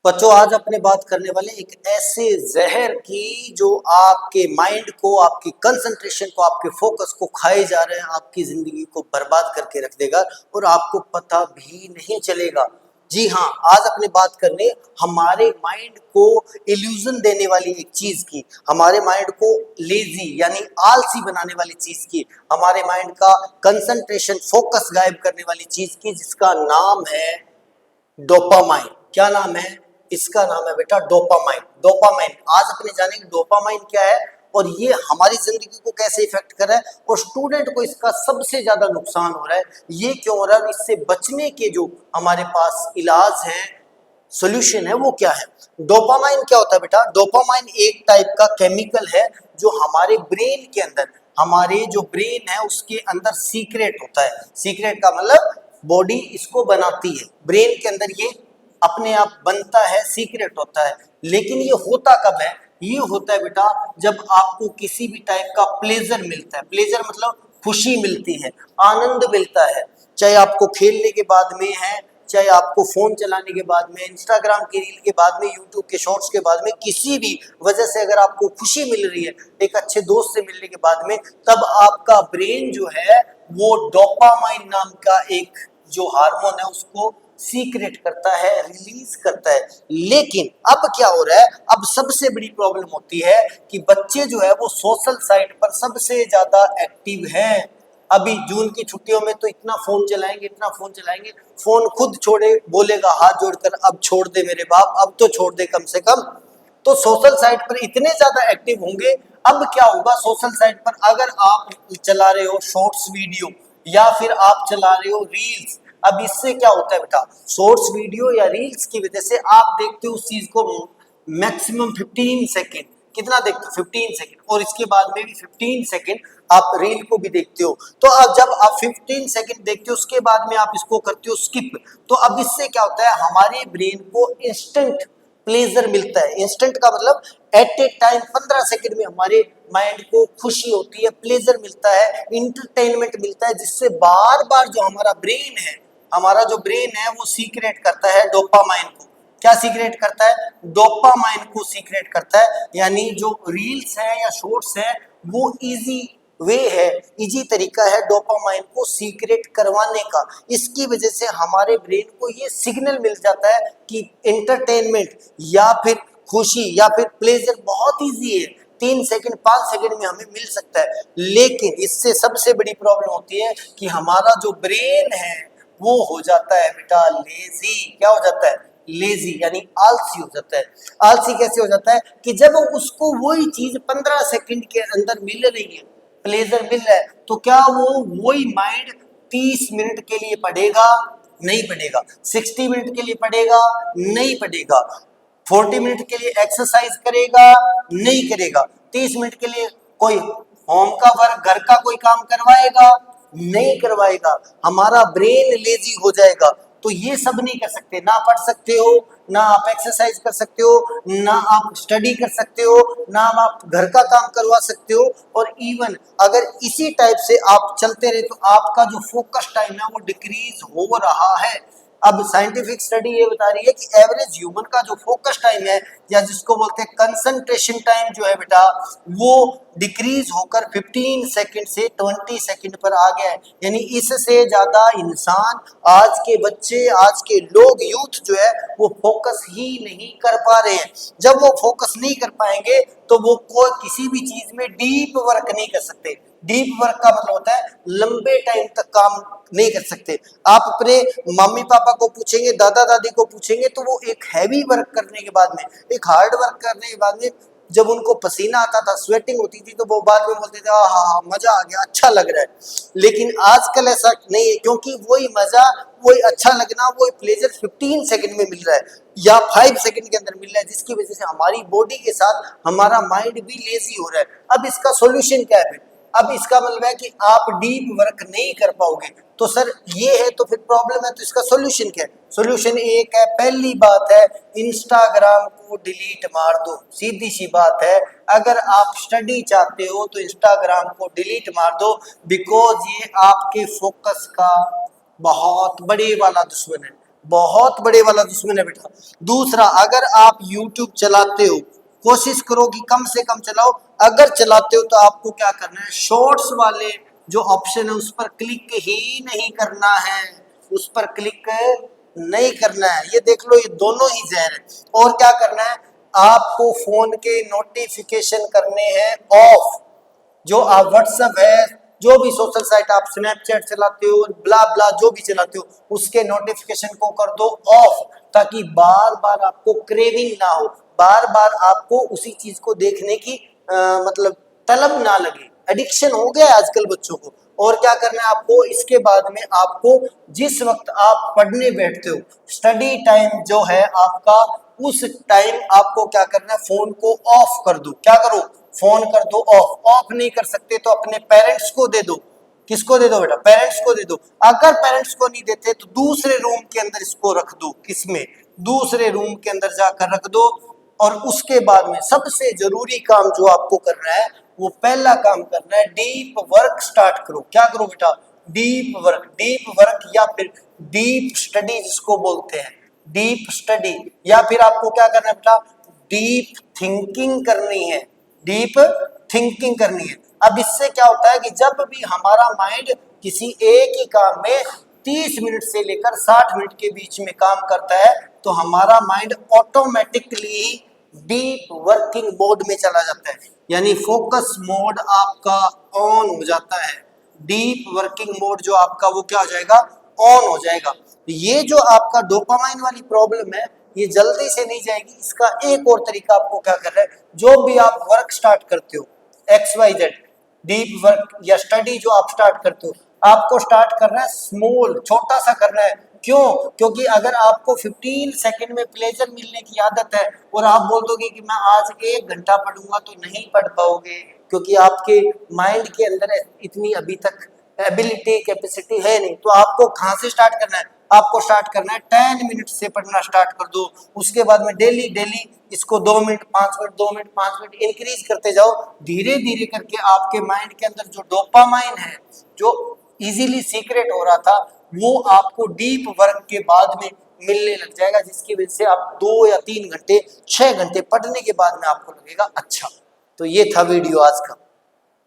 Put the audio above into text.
बच्चों आज अपने बात करने वाले एक ऐसे जहर की जो आपके माइंड को, आपकी कंसंट्रेशन को, आपके फोकस को खाए जा रहे हैं, आपकी जिंदगी को बर्बाद करके रख देगा और आपको पता भी नहीं चलेगा। जी हाँ, आज अपने बात करने हमारे माइंड को इल्यूजन देने वाली एक चीज की, हमारे माइंड को लेजी यानी आलसी बनाने वाली चीज की, हमारे माइंड का कंसंट्रेशन फोकस गायब करने वाली चीज की, जिसका नाम है डोपामाइन। क्या नाम है इसका? नाम है बेटा डोपामाइन। डोपामाइन आज अपने जानेंगे डोपामाइन क्या है और ये हमारी जिंदगी को कैसे इफेक्ट कर रहा है और स्टूडेंट को इसका सबसे ज्यादा नुकसान हो रहा है। ये क्यों हो रहा है? इससे बचने के जो हमारे पास इलाज है, सॉल्यूशन है, वो क्या है? डोपामाइन क्या होता है बेटा? डोपामाइन एक टाइप का केमिकल है जो हमारे ब्रेन के अंदर, हमारे जो ब्रेन है उसके अंदर सीक्रेट होता है। सीक्रेट का मतलब बॉडी इसको बनाती है, ब्रेन के अंदर ये अपने आप बनता है, सीक्रेट होता है। लेकिन ये होता कब है? ये होता है बेटा जब आपको किसी भी टाइप का प्लेजर मिलता है। प्लेजर मतलब खुशी मिलती है, आनंद मिलता है, चाहे आपको खेलने के बाद में है, चाहे आपको फोन चलाने के बाद में, इंस्टाग्राम की रील के बाद में, यूट्यूब के शॉर्ट्स के बाद में, किसी भी वजह से अगर आपको खुशी मिल रही है एक अच्छे दोस्त से मिलने के बाद में, तब आपका ब्रेन जो है वो डोपामाइन नाम का एक जो हार्मोन है उसको सीक्रेट करता है, रिलीज करता है। लेकिन अब क्या हो रहा है? अब सबसे बड़ी प्रॉब्लम होती है कि बच्चे जो है वो सोशल साइट पर सबसे ज्यादा एक्टिव हैं। अभी जून की छुट्टियों में तो इतना फोन चलाएंगे, इतना फोन चलाएंगे, फोन खुद छोड़े, बोलेगा हाथ जोड़कर अब छोड़ दे मेरे बाप, अब तो छोड़ दे कम से कम। तो सोशल साइट पर इतने ज्यादा एक्टिव होंगे। अब क्या होगा? सोशल साइट पर अगर आप चला रहे हो शॉर्ट्स वीडियो या फिर आप चला रहे हो रील्स, अब इससे क्या होता है बेटा? शॉर्ट्स वीडियो या रील्स की वजह से आप देखते हो उस चीज को मैक्सिमम 15 सेकेंड। कितना देखते हो? 15 सेकेंड। और इसके बाद में भी 15 सेकेंड आप रील को भी देखते हो। तो अब जब आप 15 सेकेंड देखते हो उसके बाद में आप इसको करते हो स्किप, तो अब इससे क्या होता है? हमारे ब्रेन को इंस्टेंट प्लेजर मिलता है। इंस्टेंट का मतलब एट ए टाइम 15 सेकंड में हमारे माइंड को खुशी होती है, प्लेजर मिलता है, इंटरटेनमेंट मिलता है, जिससे बार बार जो हमारा ब्रेन है, हमारा जो ब्रेन है वो सीक्रेट करता है डोपामाइन को। क्या सीक्रेट करता है? डोपामाइन को सीक्रेट करता है। यानी जो रील्स है या शॉर्ट्स है वो इजी वे है, इजी तरीका है डोपामाइन को सीक्रेट करवाने का। इसकी वजह से हमारे ब्रेन को ये सिग्नल मिल जाता है कि एंटरटेनमेंट या फिर खुशी या फिर प्लेजर बहुत इजी है, 3 सेकंड 5 सेकंड में हमें मिल सकता है। लेकिन इससे सबसे बड़ी प्रॉब्लम होती है कि हमारा जो ब्रेन है वो हो जाता है बेटा लेजी। क्या हो जाता है? लेजी यानी आलसी हो जाता है। आलसी कैसे हो जाता है? कि जब उसको वही चीज 15 सेकंड के अंदर मिल रही है, प्लेजर मिल रहा है, तो क्या वो वही माइंड 30 मिनट के लिए पढ़ेगा? नहीं पढ़ेगा। 60 मिनट के लिए पढ़ेगा? नहीं पढ़ेगा। 40 मिनट के लिए एक्सरसाइज करेगा? नहीं करेगा। 30 मिनट के लिए कोई होम का वर्क, घर का कोई काम करवाएगा? नहीं करवाएगा। हमारा ब्रेन लेजी हो जाएगा। तो ये सब नहीं कर सकते, ना पढ़ सकते हो, ना आप एक्सरसाइज कर सकते हो, ना आप स्टडी कर सकते हो, ना आप घर का काम करवा सकते हो। और इवन अगर इसी टाइप से आप चलते रहे तो आपका जो फोकस टाइम है वो डिक्रीज हो रहा है। अब साइंटिफिक स्टडी ये बता रही है कि एवरेज ह्यूमन का जो फोकस टाइम है या जिसको बोलते हैं कंसंट्रेशन टाइम जो है बेटा, वो डिक्रीज होकर 15 सेकंड से 20 सेकंड पर आ गया है। यानी इससे ज्यादा इंसान, आज के बच्चे, आज के लोग, यूथ जो है वो फोकस ही नहीं कर पा रहे हैं। जब वो फोकस नहीं कर पाएंगे तो वो कोई किसी भी चीज में डीप वर्क नहीं कर सकते। डीप वर्क का मतलब होता है लंबे टाइम तक काम नहीं कर सकते। आप अपने मम्मी पापा को पूछेंगे, दादा दादी को पूछेंगे, तो वो एक हैवी वर्क करने के बाद में, एक हार्ड वर्क करने के बाद में जब उनको पसीना आता था, स्वेटिंग होती थी, तो वो बाद में बोलते थे हाँ मजा आ गया, अच्छा लग रहा है। लेकिन आजकल ऐसा नहीं है, क्योंकि वही मजा, वही अच्छा लगना, वही प्लेजर 15 सेकंड में मिल रहा है या 5 सेकंड के अंदर मिल रहा है, जिसकी वजह से हमारी बॉडी के साथ हमारा माइंड भी लेजी हो रहा है। अब इसका सोल्यूशन क्या है? अब इसका मतलब है कि आप डीप वर्क नहीं कर पाओगे। तो सर ये है तो फिर प्रॉब्लम है, तो इसका सॉल्यूशन क्या है? सॉल्यूशन एक है, पहली बात है इंस्टाग्राम को डिलीट मार दो। सीधी सी बात है, अगर आप स्टडी चाहते हो तो इंस्टाग्राम को डिलीट मार दो, बिकॉज ये आपके फोकस का बहुत बड़े वाला दुश्मन है। बहुत बड़े वाला दुश्मन है बेटा। दूसरा, अगर आप YouTube चलाते हो, कोशिश करो कि कम से कम चलाओ। अगर चलाते हो तो आपको क्या करना है, शॉर्ट्स वाले जो ऑप्शन है उस पर क्लिक ही नहीं करना है, उस पर क्लिक नहीं करना है। ये देख लो, ये दोनों ही जहर है। और क्या करना है, आपको फोन के नोटिफिकेशन करने हैं ऑफ। जो आप व्हाट्सएप है, जो भी सोशल साइट आप स्नैपचैट चलाते हो, ब्ला ब्ला जो भी चलाते हो, उसके नोटिफिकेशन को कर दो ऑफ, ताकि बार बार आपको क्रेविंग ना हो, बार बार आपको उसी चीज को देखने की मतलब तलब ना लगे। एडिक्शन हो गया है आजकल बच्चों को। और क्या करना है आपको, इसके बाद में आपको जिस वक्त आप पढ़ने बैठते हो, स्टडी टाइम जो है आपका, उस टाइम आपको क्या करना है, फोन को ऑफ कर दो। क्या करो, फोन कर दो ऑफ। ऑफ नहीं कर सकते तो अपने पेरेंट्स को दे दो। किसको दे दो बेटा, पेरेंट्स को दे दो। अगर पेरेंट्स को नहीं देते तो दूसरे रूम के अंदर इसको रख दो। किसमें, दूसरे रूम के अंदर जाकर रख दो। और उसके बाद में सबसे जरूरी काम जो आपको करना है, वो पहला काम करना है, डीप वर्क स्टार्ट करो। क्या करो बेटा, डीप वर्क। डीप वर्क या फिर डीप स्टडी जिसको बोलते हैं, डीप स्टडी। या फिर आपको क्या करना है बेटा, डीप थिंकिंग करनी है, डीप थिंकिंग करनी है। अब इससे क्या होता है कि जब भी हमारा माइंड किसी एक ही काम में 30 मिनट से लेकर 60 मिनट के बीच में काम करता है, तो हमारा mind automatically deep working mode में चला जाता है, यानी फोकस मोड आपका ऑन हो जाता है। डीप वर्किंग मोड जो आपका, वो क्या हो जाएगा, ऑन हो जाएगा। ये जो आपका डोपामाइन वाली प्रॉब्लम है, ये जल्दी से नहीं जाएगी। इसका एक और तरीका आपको क्या करना है, जो भी आप वर्क स्टार्ट करते हो, XYZ डीप वर्क या स्टडी जो आप स्टार्ट करते हो, आपको स्टार्ट करना है स्मॉल, छोटा सा करना है। क्यों, क्योंकि अगर आपको 15 सेकंड में प्लेजर मिलने की आदत है और आप बोल दोगे कि मैं आज 1 घंटा पढ़ूंगा, तो नहीं पढ़ पाओगे, क्योंकि आपके माइंड के अंदर इतनी अभी तक एबिलिटी कैपेसिटी है नहीं। तो आपको कहाँ से स्टार्ट करना है, आपको स्टार्ट करना है 10 मिनट से पढ़ना स्टार्ट कर दो। उसके बाद में डेली डेली इसको 2 minute 5 minute 2 minute 5 minute increase करते जाओ। धीरे धीरे करके आपके माइंड के अंदर जो डोपामाइन है, जो इजीली सीक्रेट हो रहा था, वो आपको डीप वर्क के बाद में मिलने लग जाएगा, जिसकी वजह से आप 2 या 3 घंटे 6 घंटे पढ़ने के बाद में आपको लगेगा अच्छा। तो ये था वीडियो आज का।